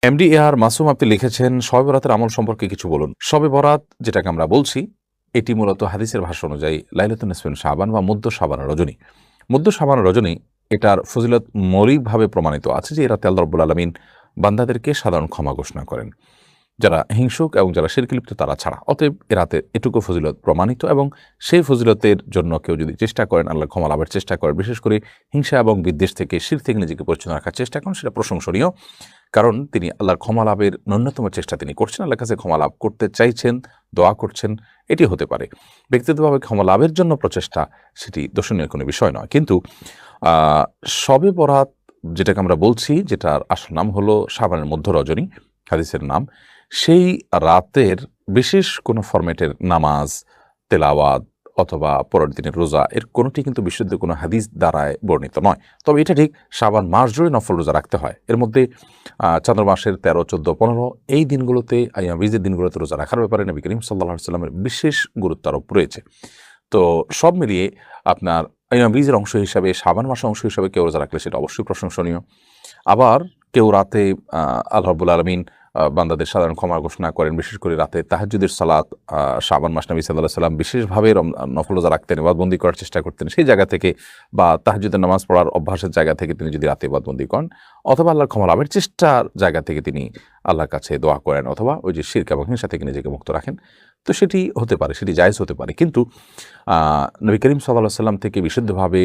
MD আর মাসুম আপনি লিখেছেন, শবে বরাতের আমল সম্পর্কে কিছু বলুন। শবে বরাত যেটাকে আমরা বলছি, এটি মূলত হাদিসের ভাষ্য অনুযায়ী লাইলাতুন নিসফি মিন শাবান বা মধ্য শাবানের রজনী। মধ্য শাবানের রজনী, এটার ফজিলত মৌলিকভাবে প্রমাণিত আছে যে এই রাতে আল্লাহ রাব্বুল আলামিন বান্দাদেরকে সাধারণ ক্ষমা ঘোষণা করেন, যারা হিংসুক এবং যারা শিরকে লিপ্ত তারা ছাড়া। অতএব এ রাতে এটুকু ফজিলত প্রমাণিত, এবং সেই ফজিলতের জন্য কেউ যদি চেষ্টা করেন, আল্লাহ ক্ষমা লাভের চেষ্টা করেন, বিশেষ করে হিংসা এবং বিদ্বেষ থেকে, শিরক থেকে নিজেকে পরিচ্ছন্ন রাখার চেষ্টা করেন, সেটা প্রশংসনীয়। কারণ তিনি আল্লাহর ক্ষমা লাভের ন্যূনতম চেষ্টা তিনি করছেন, আল্লাহর কাছে ক্ষমা লাভ করতে চাইছেন, দোয়া করছেন, এটি হতে পারে। ব্যক্তিগতভাবে ক্ষমা লাভের জন্য প্রচেষ্টা, সেটি দর্শনীয় কোনো বিষয় নয়। কিন্তু শবে বরাত যেটাকে আমরা বলছি, যেটার আসল নাম হলো শাবানের মধ্য রজনী, হাদিসের নাম, সেই রাতের বিশেষ কোনো ফরম্যাটের নামাজ, তেলাওয়াত অথবা পরের দিনের রোজা, এর কোনোটি কিন্তু বিশুদ্ধ কোনো হাদিস দ্বারায় বর্ণিত নয়। তবে এটা ঠিক, শাবান মাস জুড়ে নফল রোজা রাখতে হয়। এর মধ্যে চাঁদ্র মাসের 13, 14, 15 এই দিনগুলোতে, আইয়াম বীজের দিনগুলোতে রোজা রাখার ব্যাপারে নবী করিম সাল্লাল্লাহু আলাইহি ওয়াসাল্লামের বিশেষ গুরুত্ব আরোপ রয়েছে। তো সব মিলিয়ে আপনার আইয়াম বীজের অংশ হিসাবে, শাবান মাসের অংশ হিসাবে কেউ রোজা রাখলে সেটা অবশ্যই প্রশংসনীয়। আবার কেউ রাতে আল্লাহ রাব্বুল আলামিন বান্দাদের সাধারণ ক্ষমা ঘোষণা করেন, বিশেষ করে রাতে তাহাজ্জুদের সালাত। শাবান মাস নবী সাল্লাল্লাহু আলাইহি ওয়াসাল্লাম বিশেষভাবে নফল রোজা রাখতেন, ইবাদতবন্দি করার চেষ্টা করতেন। সেই জায়গা থেকে বা তাহাজ্জুদের নামাজ পড়ার অভ্যাসের জায়গা থেকে তিনি যদি রাতে ইবাদতবন্দি করেন, অথবা আল্লাহর ক্ষমা লাভের চেষ্টার জায়গা থেকে তিনি আল্লাহর কাছে দোয়া করেন, অথবা ওই যে শিরক এবং হিংসা থেকে নিজেকে মুক্ত রাখেন, তো সেটি হতে পারে, সেটি জায়েজ হতে পারে। কিন্তু নবী করিম সাল্লাল্লাহু আলাইহি ওয়াসাল্লাম থেকে বিশুদ্ধভাবে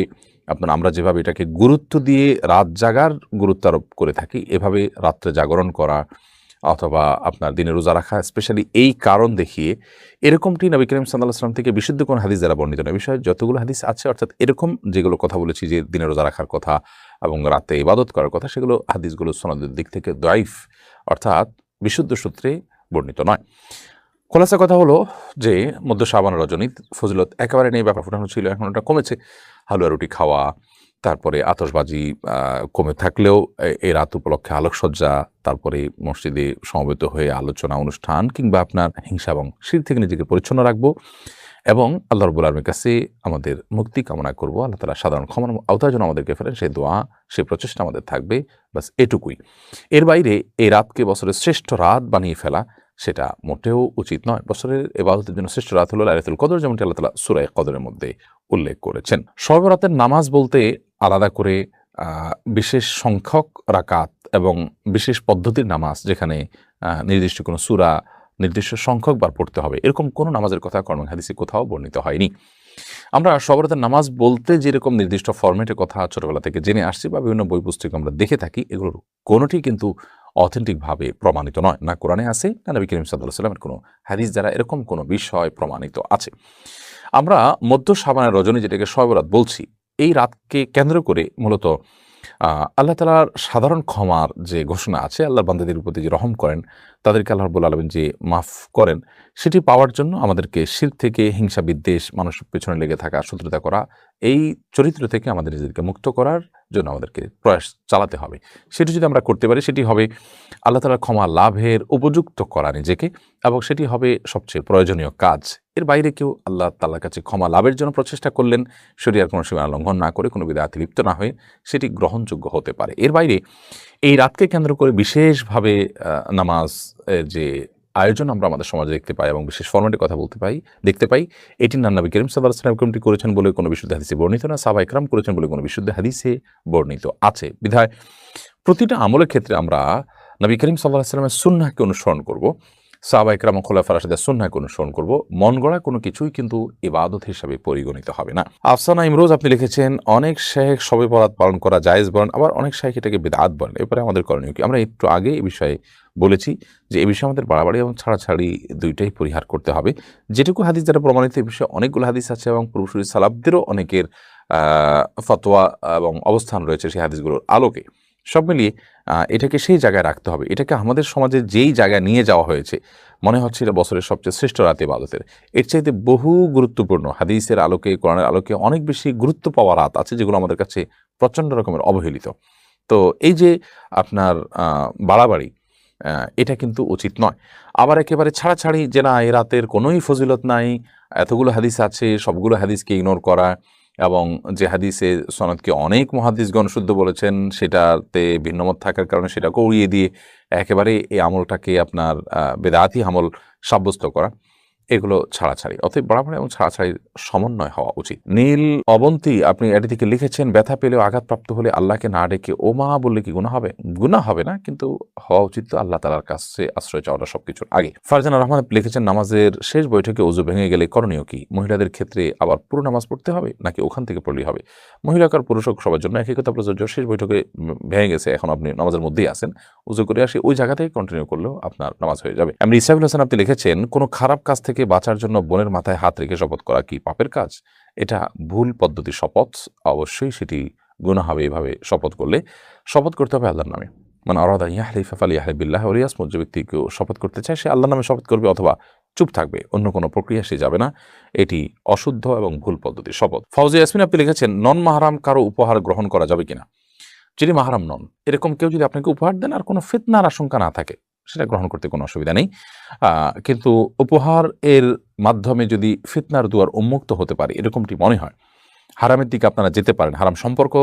আমরা যেভাবে এটাকে গুরুত্ব দিয়ে রাত জাগার গুরুত্ব আরোপ করে থাকি, এভাবে রাত্রে জাগরণ করা অথবা আপনার দিনে রোজা রাখা, স্পেশালি এই কারণ দেখিয়ে, এরকমটি নবী করিম সাল্লাল্লাহু আলাইহি ওয়াসাল্লাম থেকে বিশুদ্ধ কোন হাদিস দ্বারা বর্ণিত নয়। বিষয়ে যতগুলো হাদিস আছে, অর্থাৎ এরকম যেগুলো কথা বলেছি যে দিনে রোজা রাখার কথা এবং রাতে ইবাদত করার কথা, সেগুলো হাদিসগুলো সনদের দিক থেকে দাঈফ, অর্থাৎ বিশুদ্ধ সূত্রে বর্ণিত নয়। খোলাসা কথা হলো যে মধ্য শাবান রজনী ফজিলত একেবারে নেই, ব্যাপার ফুটানো ছিল, এখন ওটা কমেছে। হালুয়া রুটি খাওয়া, তারপরে আতশবাজি কমে থাকলেও এই রাত উপলক্ষে আলোকসজ্জা, তারপরে মসজিদে সমবেত হয়ে আলোচনা অনুষ্ঠান, কিংবা আপনার হিংসা এবং শিরক থেকে নিজেকে পরিচ্ছন্ন রাখবো এবং আল্লাহ রাব্বুল আলামিনের কাছে আমাদের মুক্তি কামনা করব। আল্লাহ তাআলা সাধারণ ক্ষমার আওতায় যেন আমাদেরকে ফেরেন, সেই দোয়া, সেই প্রচেষ্টা আমাদের থাকবে। বাস এটুকুই। এর বাইরে এই রাতকে বছরের শ্রেষ্ঠ রাত বানিয়ে ফেলা, সেটা মোটেও উচিত নয়। বছরের ইবাদতের জন্য শ্রেষ্ঠ রাত হলো লাইলাতুল কদর, যেমনটি আল্লাহ তাআলা সূরা কদরের মধ্যে উল্লেখ করেছেন। শবে বরাতের নামাজ বলতে আলাদা করে বিশেষ সংখ্যক রাকাত এবং বিশেষ পদ্ধতির নামাজ, যেখানে নির্দিষ্ট কোনো সূরা নির্দিষ্ট সংখ্যক বার পড়তে হবে, এরকম কোনো নামাজের কথা কোরআন হাদিসে কোথাও বর্ণিত হয়নি। আমরা শবে বরাতের নামাজ বলতে যেরকম নির্দিষ্ট ফরম্যাটের কথা ছোটবেলা থেকে জেনে আসছি বা বিভিন্ন বই পুস্তক আমরা দেখে থাকি, এগুলোর কোনোটি কিন্তু অথেন্টিকভাবে প্রমাণিত নয়। না কোরআনে আছে, না নবী করিম সাল্লাল্লাহু আলাইহি ওয়াসাল্লামের কোনো হাদিস দ্বারা এরকম কোনো বিষয় প্রমাণিত আছে। আমরা মধ্য শাবানের রজনী, যেটাকে শবে বরাত বলছি, এই রাতকে কেন্দ্র করে মূলত আল্লাহ তাআলার সাধারণ ক্ষমার যে ঘোষণা আছে, আল্লাহর বান্দাদের প্রতি যে রহম করেন, তাদেরকে আল্লাহ রাব্বুল আলামিন যে মাফ করেন, সেটি পাওয়ার জন্য আমাদেরকে শিরক থেকে, হিংসা বিদ্বেষ, মানুষের পেছনে লেগে থাকা, শত্রুতা করা, এই চরিত্র থেকে আমাদের নিজেদেরকে মুক্ত করার জন্য আমাদেরকে প্রয়াস চালাতে হবে। সেটি যদি আমরা করতে পারি, সেটি হবে আল্লাহ তাআলার ক্ষমা লাভের উপযুক্ত করা নিজেকে, এবং সেটি হবে সবচেয়ে প্রয়োজনীয় কাজ। এর বাইরে কেউ আল্লাহ তাআলার কাছে ক্ষমা লাভের জন্য প্রচেষ্টা করলেন, শরীয়তের কোনো সীমা লঙ্ঘন না করে, কোনো বিদআতে লিপ্ত না হয়ে, সেটি গ্রহণযোগ্য হতে পারে। এর বাইরে এই রাতকে কেন্দ্র করে বিশেষভাবে নামাজ যে আয়োজন আমরা আমাদের সমাজে দেখতে পাই এবং বিশেষ ফরম্যাটে কথা দেখতে পাই, এটি না নবী করিম সাল্লাল্লাহু আলাইহি ওয়াসাল্লাম করেছেন বলে কোনো বিশুদ্ধ হাদিসে বর্ণিত না, সাহাবায়ে কেরাম করেছেন বলে কোনো বিশুদ্ধ হাদিসে বর্ণিত আছে। বিধায় প্রতিটা আমলের ক্ষেত্রে আমরা নবী করিম সাল্লাল্লাহু আলাইহি ওয়াসাল্লামের সুন্নাহকে অনুসরণ করব, সাহাবায়ে কেরাম ও খুলাফায়ে রাশিদিনের সুন্নাহকে অনুসরণ করব। মন গড়া কোনো কিছুই কিন্তু ইবাদত হিসাবে পরিগণিত হবে না। আফসানা ইমরোজ আপনি লিখেছেন, অনেক শাইখ শবে বরাত পালন করা জায়েজ বলেন, আবার অনেক শাইখ এটাকে বিদআত বলেন। এরপরে আমাদের করণীয় কি? আমরা একটু আগে এই বিষয়ে বলেছি যে এই বিষয়ে আমাদের বাড়াবাড়ি এবং ছাড়াছাড়ি দুইটাই পরিহার করতে হবে। যেটুকু হাদিস দ্বারা প্রমাণিত, এই বিষয়ে অনেকগুলো হাদিস আছে এবং পূর্বসূরি সালাফদেরও অনেকের ফতোয়া এবং অবস্থান রয়েছে সেই হাদিসগুলোর আলোকে। সব মিলিয়ে এটাকে সেই জায়গায় রাখতে হবে। এটাকে আমাদের সমাজে যেই জায়গায় নিয়ে যাওয়া হয়েছে, মনে হচ্ছে এটা বছরের সবচেয়ে শ্রেষ্ঠ রাত ইবাদতের। এর চাইতে বহু গুরুত্বপূর্ণ, হাদিসের আলোকে, কোরআনের আলোকে অনেক বেশি গুরুত্ব পাওয়া রাত আছে, যেগুলো আমাদের কাছে প্রচণ্ড রকমের অবহেলিত। তো এই যে আপনার বাড়াবাড়ি, এটা কিন্তু উচিত নয়। আবার একেবারে ছাড়াছাড়ি যে না, এই রাতের কোনোই ফজিলত নাই, এতগুলো হাদিস আছে, সবগুলো হাদিসকে ইগনোর করা, এবং যে হাদিসে সনদকে অনেক মুহাদ্দিসগণ শুদ্ধ বলেছেন সেটাতে ভিন্নমত থাকার কারণে সেটাকে উড়িয়ে দিয়ে একেবারে এই আমলটাকে আপনার বেদাতি আমল সাব্যস্ত করা, এগুলো ছাড়াছাড়ি। অতএব বরাবর এবং ছাড়াছাড়ির সমন্বয় হওয়া উচিত। নীল অবন্তী আপনি এটি থেকে লিখেছেন, ব্যথা পেলেও আঘাতপ্রাপ্ত হলে আল্লাহকে না ডেকে ও মা বললে কি গুনাহ হবে? গুনাহ হবে না, কিন্তু হওয়া উচিত তো আল্লাহ তাআলার কাছে আশ্রয় চাওয়াটা সবকিছুর আগে। ফারজানা রহমান লিখেছেন, নামাজের শেষ বৈঠকে ওযু ভেঙে গেলে করণীয় কি? মহিলাদের ক্ষেত্রে আবার পুরো নামাজ পড়তে হবে নাকি ওখান থেকে পড়লেই হবে? মহিলা আর পুরুষ হোক সবার জন্য একই কথা প্রযোজ্য। শেষ বৈঠকে ভেঙে গেছে, এখন আপনি নামাজের মধ্যেই আছেন, ওযু করে আসি ওই জায়গা থেকে কন্টিনিউ করলেও আপনার নামাজ হয়ে যাবে। এমনি ইসরাফিল হোসেন আপনি লিখেছেন, কোনো খারাপ কাজ থেকে বাঁচার জন্য বোনের মাথায় হাত রেখে শপথ করা কি পাপের কাজ? এটা ভুল পদ্ধতির শপথ, অবশ্যই সেটি গুনাহ হবে। এভাবে শপথ করলে শপথ করতে হবে আল্লাহর নামে। মানে আরাদা ইয়াহলিফা ফালিয়াহলিফ বিল্লাহ ওয়া লিয়াসমুত, যে ব্যক্তি কেউ শপথ করতে চায় সে আল্লাহর নামে শপথ করবে অথবা চুপ থাকবে, অন্য কোনো প্রক্রিয়া সে যাবে না। এটি অশুদ্ধ এবং ভুল পদ্ধতির শপথ। ফাউজিয়া ইয়াসমিন আপনি লিখেছেন, নন মাহরাম কারো উপহার গ্রহণ করা যাবে কিনা? যিনি মাহরাম নন এরকম কেউ যদি আপনাকে উপহার দেন আর কোনো ফিতনার আশঙ্কা না থাকে, সেটা গ্রহণ করতে কোনো অসুবিধা নেই। কিন্তু উপহার এর মাধ্যমে যদি ফিতনার দুয়ার উন্মুক্ত হতে পারে এরকমটি মনে হয়, হারামের দিকে আপনারা যেতে পারেন, হারাম সম্পর্ক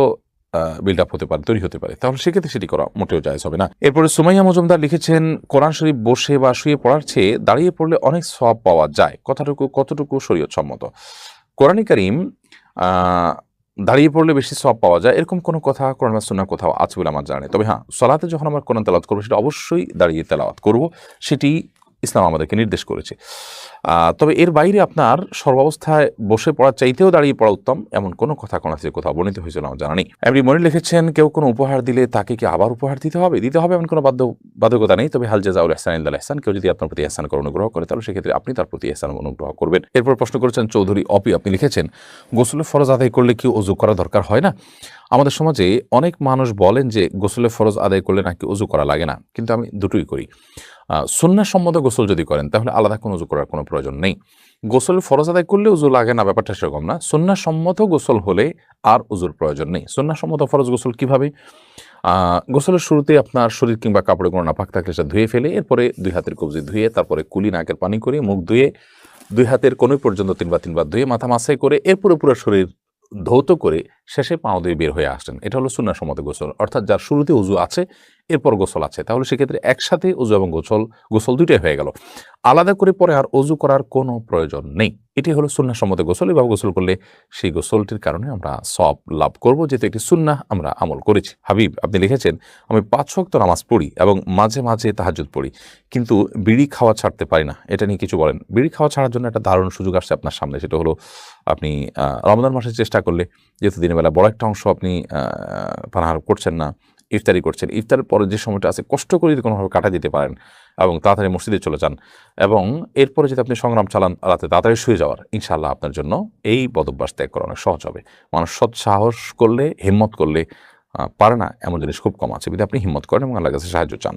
বিল্ড আপ হতে পারে, তৈরি হতে পারে, তাহলে সেক্ষেত্রে সেটি করা মোটেও জায়েজ হবে না। এরপরে সুমাইয়া মজুমদার লিখেছেন, কোরআন শরীফ বসে বা শুয়ে পড়ার চেয়ে দাঁড়িয়ে পড়লে অনেক সওয়াব পাওয়া যায়, কতটুকু শরীয়ত সম্মত? কোরআনে কারীম দাঁড়িয়ে পড়লে বেশি সওয়াব পাওয়া যায় এরকম কোনো কথা কোরআন বা সুন্নাহর কোথাও আছে বলে আমার জানা নেই। তবে হ্যাঁ, সালাতে যখন আমরা কোরআন তেলাওয়াত করব সেটা অবশ্যই দাঁড়িয়ে তেলাওয়াত করব, সেটি ইসলাম আমাদেরকে নির্দেশ করেছে। তবে এর বাইরে আপনার সর্বাবস্থায় বসে পড়ার চাইতেও দাঁড়িয়ে পড়া উত্তম এমন কোনো কথা কোন হাদিসে কোথাও বর্ণিত হয়েছিল আমার জানা নেই। এমনি মনে লিখেছেন, কেউ কোনো উপহার দিলে তাকে কি আবার উপহার দিতে হবে? দিতে হবে এমন কোনো বাধ্যকতা নেই। তবে হাল জাযাউল ইহসান ইল্লাল ইহসান, কেউ যদি আপনার প্রতি ইহসান করে অনুগ্রহ করে তাহলে সেক্ষেত্রে আপনি তার প্রতি ইহসান অনুগ্রহ করবেন। এরপর প্রশ্ন করেছেন চৌধুরী অপি, আপনি লিখেছেন, গোসলের ফরজ আদায় করলে কি ওযু করা দরকার হয় না? আমাদের সমাজে অনেক মানুষ বলেন যে গোসলের ফরজ আদায় করলে নাকি ওযু করা লাগে না, কিন্তু আমি দুটোই করি। সুন্নাহসম্মত গোসল যদি করেন তাহলে আলাদা কোনো ওযু করার কোনো প্রয়োজন নেই। গোসলের ফরজ আদায় করলে ওযু লাগে না, ব্যাপারটা সেরকম না। সুন্নাহসম্মত গোসল হলে আর ওযুর প্রয়োজন নেই। সুন্নাহসম্মত ফরজ গোসল কিভাবে? গোসলের শুরুতে আপনার শরীর কিংবা কাপড়ে কোনো নাপাক থাকলে সেটা ধুয়ে ফেলে এরপরে 2 হাতের কবজি ধুয়ে, তারপরে কুলি নাকের পানি করে, মুখ ধুয়ে 2 হাতের কনুই পর্যন্ত 3 বার ধুয়ে, মাথা মাসাই করে এরপরে পুরো শরীর ধৌত করে শেষে পাও দিয়ে বের হয়ে আসছেন। এটা হলো সুন্নাহসম্মত গোসল, অর্থাৎ যার শুরুতে ওযু আছে এরপর গোসল আছে, তাহলে সেক্ষেত্রে একসাথে ওযু এবং গোসল দুইটাই হয়ে গেল, আলাদা করে পরে আর ওযু করার কোনো প্রয়োজন নেই। এটি হলো সুন্নাহসম্মত গোসল। এভাবে গোসল করলে সেই গোসলটির কারণে আমরা সওয়াব লাভ করব, যেহেতু একটি সুন্নাহ আমরা আমল করেছি। হাবিব আপনি লিখেছেন, আমি 5 ওয়াক্ত নামাজ পড়ি এবং মাঝে মাঝে তাহাজ্জুদ পড়ি, কিন্তু বিড়ি খাওয়া ছাড়তে পারি না, এটা নিয়ে কিছু বলেন। বিড়ি খাওয়া ছাড়ার জন্য একটা দারুণ সুযোগ আসছে আপনার সামনে, সেটা হলো আপনি রমজান মাসে চেষ্টা করলে, যেহেতু দিনের বেলা বড় একটা অংশ আপনি পানাহার করছেন না, ইফতারি করছেন, ইফতারের পরে যে সময়টা আছে কষ্ট করে যদি কোনোভাবে কাটা দিতে পারেন এবং তাড়াতাড়ি মসজিদে চলে যান এবং এরপরে যদি আপনি সংগ্রাম চালান রাতে তাড়াতাড়ি শুয়ে যাওয়ার, ইনশাআল্লাহ আপনার জন্য এই বদভ্যাস ত্যাগ করা অনেক সহজ হবে। মানুষ সৎ সাহস করলে, হিম্মত করলে পারে না এমন জিনিস খুব কম আছে, যদি আপনি হিম্মত করেন এবং আল্লাহর কাছে সাহায্য চান।